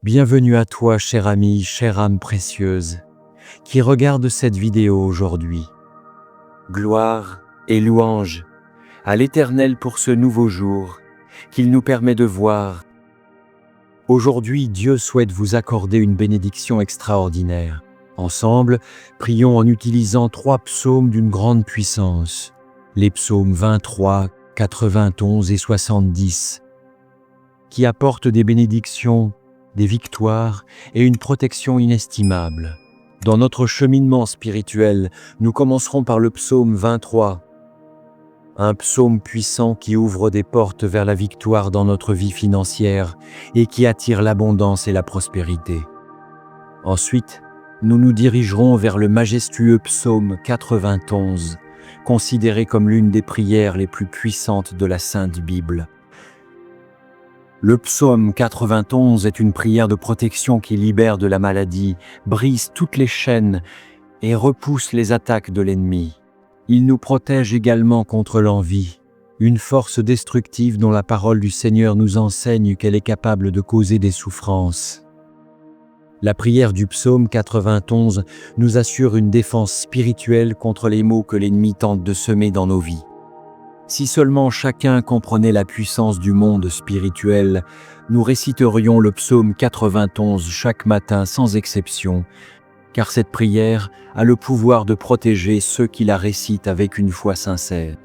Bienvenue à toi, cher ami, chère âme précieuse, qui regarde cette vidéo aujourd'hui. Gloire et louange à l'Éternel pour ce nouveau jour qu'il nous permet de voir. Aujourd'hui, Dieu souhaite vous accorder une bénédiction extraordinaire. Ensemble, prions en utilisant 3 psaumes d'une grande puissance, les psaumes 23, 91 et 70, qui apportent des bénédictions, des victoires et une protection inestimable. Dans notre cheminement spirituel, nous commencerons par le psaume 23, un psaume puissant qui ouvre des portes vers la victoire dans notre vie financière et qui attire l'abondance et la prospérité. Ensuite, nous nous dirigerons vers le majestueux psaume 91, considéré comme l'une des prières les plus puissantes de la Sainte Bible. Le psaume 91 est une prière de protection qui libère de la maladie, brise toutes les chaînes et repousse les attaques de l'ennemi. Il nous protège également contre l'envie, une force destructive dont la parole du Seigneur nous enseigne qu'elle est capable de causer des souffrances. La prière du psaume 91 nous assure une défense spirituelle contre les maux que l'ennemi tente de semer dans nos vies. Si seulement chacun comprenait la puissance du monde spirituel, nous réciterions le psaume 91 chaque matin sans exception, car cette prière a le pouvoir de protéger ceux qui la récitent avec une foi sincère.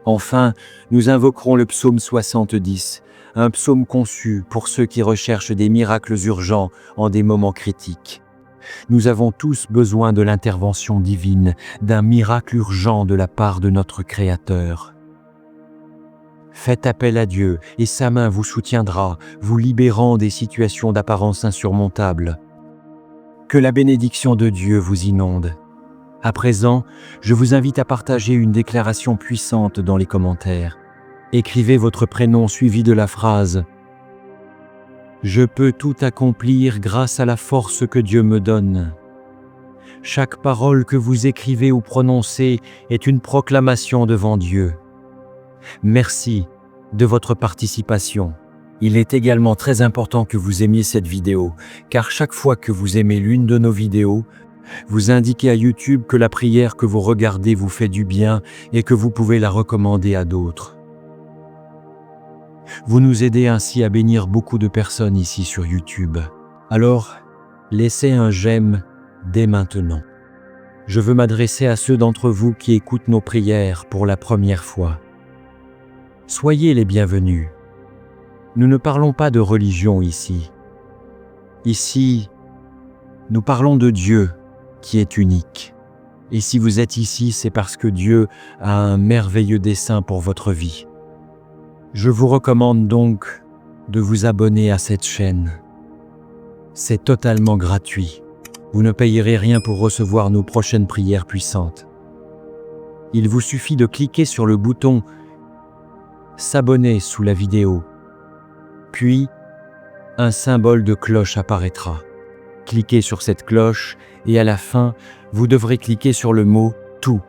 Enfin, nous invoquerons le psaume 70, un psaume conçu pour ceux qui recherchent des miracles urgents en des moments critiques. Nous avons tous besoin de l'intervention divine, d'un miracle urgent de la part de notre Créateur. Faites appel à Dieu et sa main vous soutiendra, vous libérant des situations d'apparence insurmontables. Que la bénédiction de Dieu vous inonde. À présent, je vous invite à partager une déclaration puissante dans les commentaires. Écrivez votre prénom suivi de la phrase « Je peux tout accomplir grâce à la force que Dieu me donne ». Chaque parole que vous écrivez ou prononcez est une proclamation devant Dieu. Merci de votre participation. Il est également très important que vous aimiez cette vidéo, car chaque fois que vous aimez l'une de nos vidéos, vous indiquez à YouTube que la prière que vous regardez vous fait du bien et que vous pouvez la recommander à d'autres. Vous nous aidez ainsi à bénir beaucoup de personnes ici sur YouTube. Alors, laissez un j'aime dès maintenant. Je veux m'adresser à ceux d'entre vous qui écoutent nos prières pour la première fois. Soyez les bienvenus. Nous ne parlons pas de religion ici. Ici, nous parlons de Dieu qui est unique. Et si vous êtes ici, c'est parce que Dieu a un merveilleux dessein pour votre vie. Je vous recommande donc de vous abonner à cette chaîne. C'est totalement gratuit. Vous ne payerez rien pour recevoir nos prochaines prières puissantes. Il vous suffit de cliquer sur le bouton « S'abonner » sous la vidéo. Puis, un symbole de cloche apparaîtra. Cliquez sur cette cloche et à la fin, vous devrez cliquer sur le mot « Tout ».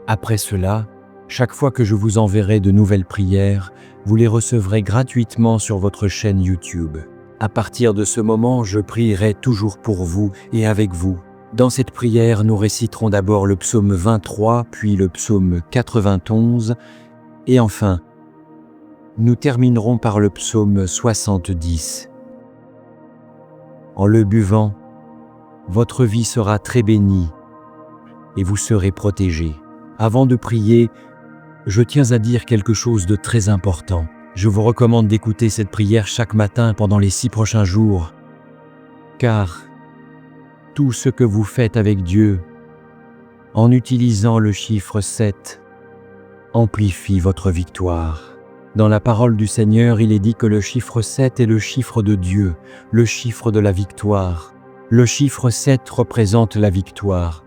Après cela, chaque fois que je vous enverrai de nouvelles prières, vous les recevrez gratuitement sur votre chaîne YouTube. À partir de ce moment, je prierai toujours pour vous et avec vous. Dans cette prière, nous réciterons d'abord le psaume 23, puis le psaume 91, et enfin, nous terminerons par le psaume 70. En le buvant, votre vie sera très bénie et vous serez protégés. Avant de prier, je tiens à dire quelque chose de très important. Je vous recommande d'écouter cette prière chaque matin pendant les 6 prochains jours, car tout ce que vous faites avec Dieu, en utilisant le chiffre 7, amplifie votre victoire. Dans la parole du Seigneur, il est dit que le chiffre 7 est le chiffre de Dieu, le chiffre de la victoire. Le chiffre 7 représente la victoire.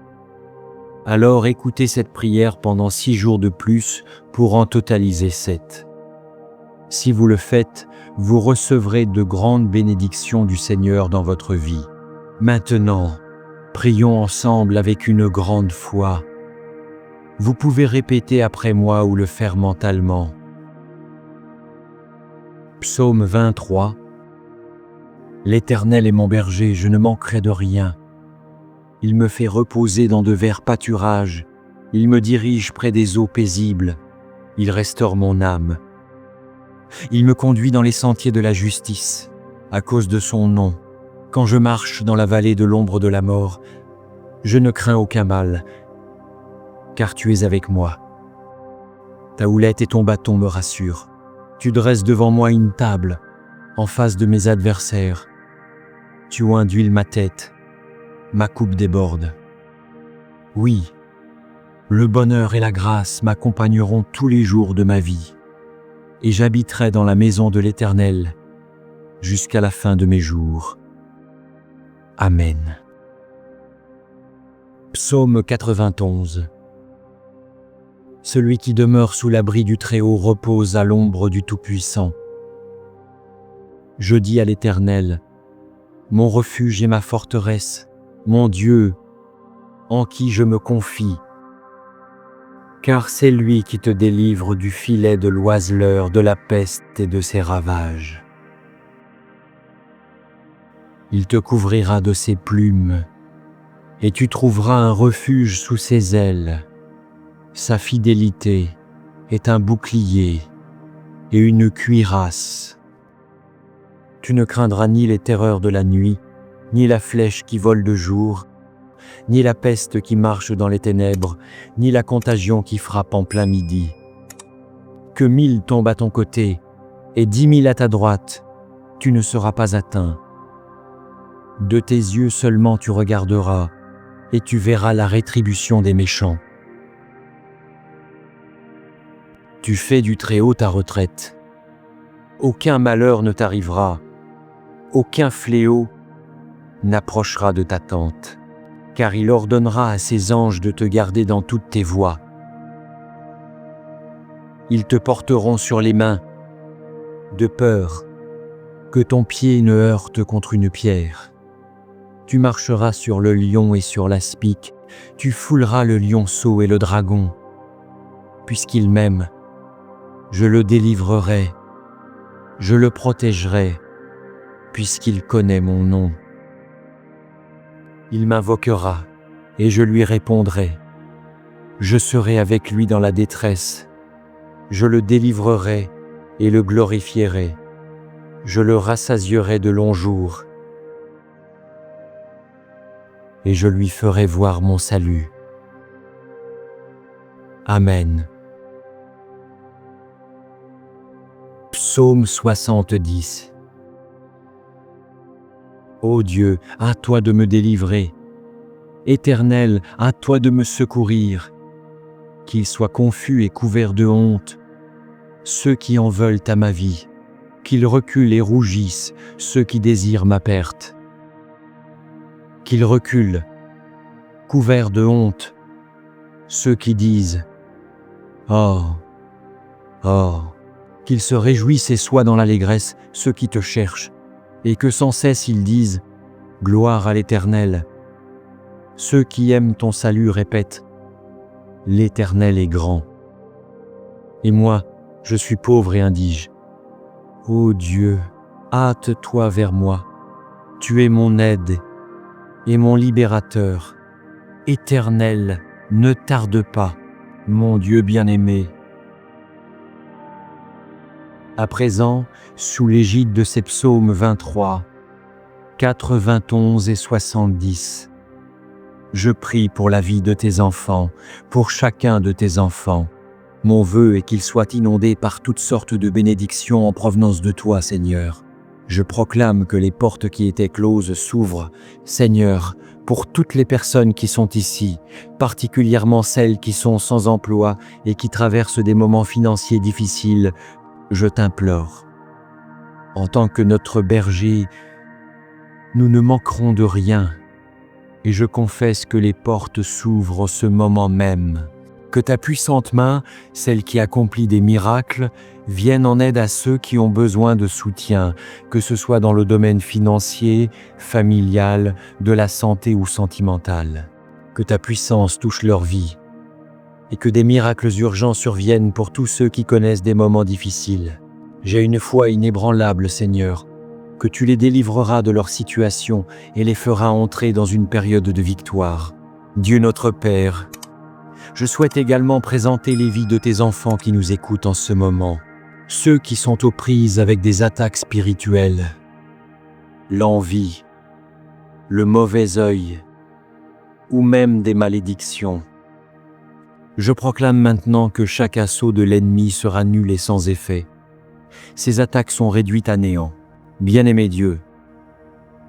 Alors écoutez cette prière pendant 6 jours de plus pour en totaliser 7. Si vous le faites, vous recevrez de grandes bénédictions du Seigneur dans votre vie. Maintenant, prions ensemble avec une grande foi. Vous pouvez répéter après moi ou le faire mentalement. Psaume 23. L'Éternel est mon berger, je ne manquerai de rien. Il me fait reposer dans de verts pâturages. Il me dirige près des eaux paisibles. Il restaure mon âme. Il me conduit dans les sentiers de la justice, à cause de son nom. Quand je marche dans la vallée de l'ombre de la mort, je ne crains aucun mal, car tu es avec moi. Ta houlette et ton bâton me rassurent. Tu dresses devant moi une table, en face de mes adversaires. Tu induis ma tête, ma coupe déborde. Oui, le bonheur et la grâce m'accompagneront tous les jours de ma vie, et j'habiterai dans la maison de l'Éternel jusqu'à la fin de mes jours. Amen. Psaume 91. Celui qui demeure sous l'abri du Très-Haut repose à l'ombre du Tout-Puissant. Je dis à l'Éternel, mon refuge et ma forteresse, mon Dieu, en qui je me confie. Car c'est lui qui te délivre du filet de l'oiseleur, de la peste et de ses ravages. Il te couvrira de ses plumes, et tu trouveras un refuge sous ses ailes. Sa fidélité est un bouclier et une cuirasse. Tu ne craindras ni les terreurs de la nuit, ni la flèche qui vole de jour, ni la peste qui marche dans les ténèbres, ni la contagion qui frappe en plein midi. Que 1000 tombent à ton côté et 10 000 à ta droite, tu ne seras pas atteint. De tes yeux seulement tu regarderas, et tu verras la rétribution des méchants. Tu fais du Très-Haut ta retraite. Aucun malheur ne t'arrivera, aucun fléau n'approchera de ta tente, car il ordonnera à ses anges de te garder dans toutes tes voies. Ils te porteront sur les mains, de peur que ton pied ne heurte contre une pierre. Tu marcheras sur le lion et sur l'aspic, tu fouleras le lionceau et le dragon. Puisqu'il m'aime, je le délivrerai, je le protégerai, puisqu'il connaît mon nom. Il m'invoquera, et je lui répondrai. Je serai avec lui dans la détresse. Je le délivrerai et le glorifierai. Je le rassasierai de longs jours. Et je lui ferai voir mon salut. Amen. Psaume 70. Ô Dieu, à toi de me délivrer. Éternel, à toi de me secourir. Qu'ils soient confus et couverts de honte, ceux qui en veulent à ma vie. Qu'ils reculent et rougissent, ceux qui désirent ma perte. Qu'ils reculent, couverts de honte, ceux qui disent « Oh, oh !» Qu'ils se réjouissent et soient dans l'allégresse, ceux qui te cherchent, et que sans cesse ils disent « Gloire à l'Éternel ». Ceux qui aiment ton salut répètent « L'Éternel est grand ». Et moi, je suis pauvre et indige. Ô Dieu, hâte-toi vers moi. Tu es mon aide et mon libérateur. Éternel, ne tarde pas, mon Dieu bien-aimé. À présent, sous l'égide de ces psaumes 23, 91 et 70, je prie pour la vie de tes enfants, pour chacun de tes enfants. Mon vœu est qu'ils soient inondés par toutes sortes de bénédictions en provenance de toi, Seigneur. Je proclame que les portes qui étaient closes s'ouvrent, Seigneur, pour toutes les personnes qui sont ici, particulièrement celles qui sont sans emploi et qui traversent des moments financiers difficiles. Je t'implore. En tant que notre berger, nous ne manquerons de rien, et je confesse que les portes s'ouvrent en ce moment même. Que ta puissante main, celle qui accomplit des miracles, vienne en aide à ceux qui ont besoin de soutien, que ce soit dans le domaine financier, familial, de la santé ou sentimental. Que ta puissance touche leur vie, et que des miracles urgents surviennent pour tous ceux qui connaissent des moments difficiles. J'ai une foi inébranlable, Seigneur. que tu les délivreras de leur situation et les feras entrer dans une période de victoire. Dieu notre Père, je souhaite également présenter les vies de tes enfants qui nous écoutent en ce moment, ceux qui sont aux prises avec des attaques spirituelles, l'envie, le mauvais œil, ou même des malédictions. Je proclame maintenant que chaque assaut de l'ennemi sera nul et sans effet. Ces attaques sont réduites à néant. Bien-aimé Dieu,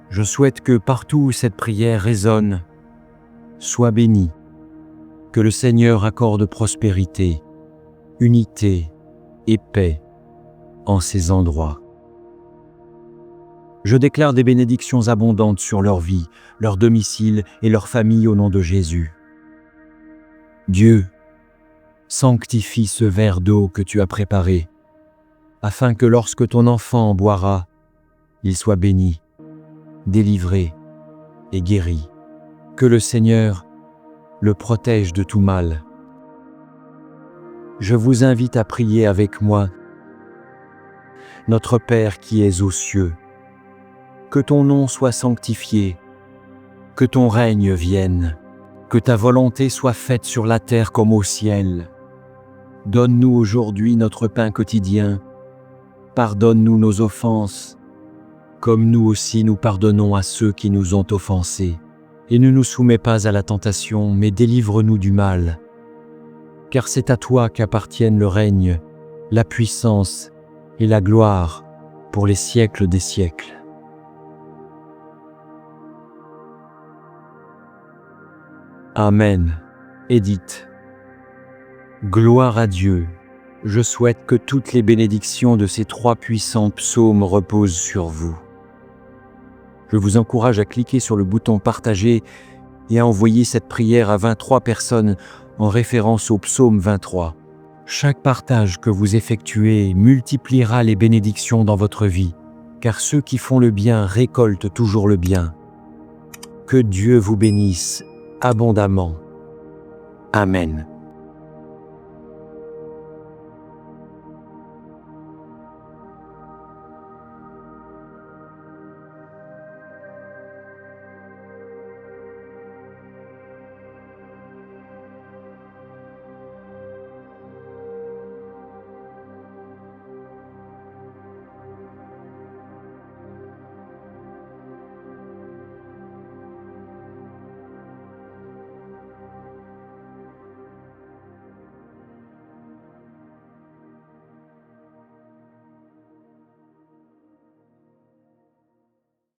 je souhaite que partout où cette prière résonne, sois béni, que le Seigneur accorde prospérité, unité et paix en ces endroits. Je déclare des bénédictions abondantes sur leur vie, leur domicile et leur famille au nom de Jésus. Dieu, sanctifie ce verre d'eau que tu as préparé, afin que lorsque ton enfant en boira, il soit béni, délivré et guéri. Que le Seigneur le protège de tout mal. Je vous invite à prier avec moi. Notre Père qui es aux cieux, que ton nom soit sanctifié, que ton règne vienne, que ta volonté soit faite sur la terre comme au ciel. Donne-nous aujourd'hui notre pain quotidien. Pardonne-nous nos offenses, comme nous aussi nous pardonnons à ceux qui nous ont offensés. Et ne nous soumets pas à la tentation, mais délivre-nous du mal. Car c'est à toi qu'appartiennent le règne, la puissance et la gloire pour les siècles des siècles. Amen. Et dites: Gloire à Dieu. Je souhaite que toutes les bénédictions de ces 3 puissants psaumes reposent sur vous. Je vous encourage à cliquer sur le bouton partager et à envoyer cette prière à 23 personnes en référence au psaume 23. Chaque partage que vous effectuez multipliera les bénédictions dans votre vie, car ceux qui font le bien récoltent toujours le bien. Que Dieu vous bénisse abondamment. Amen.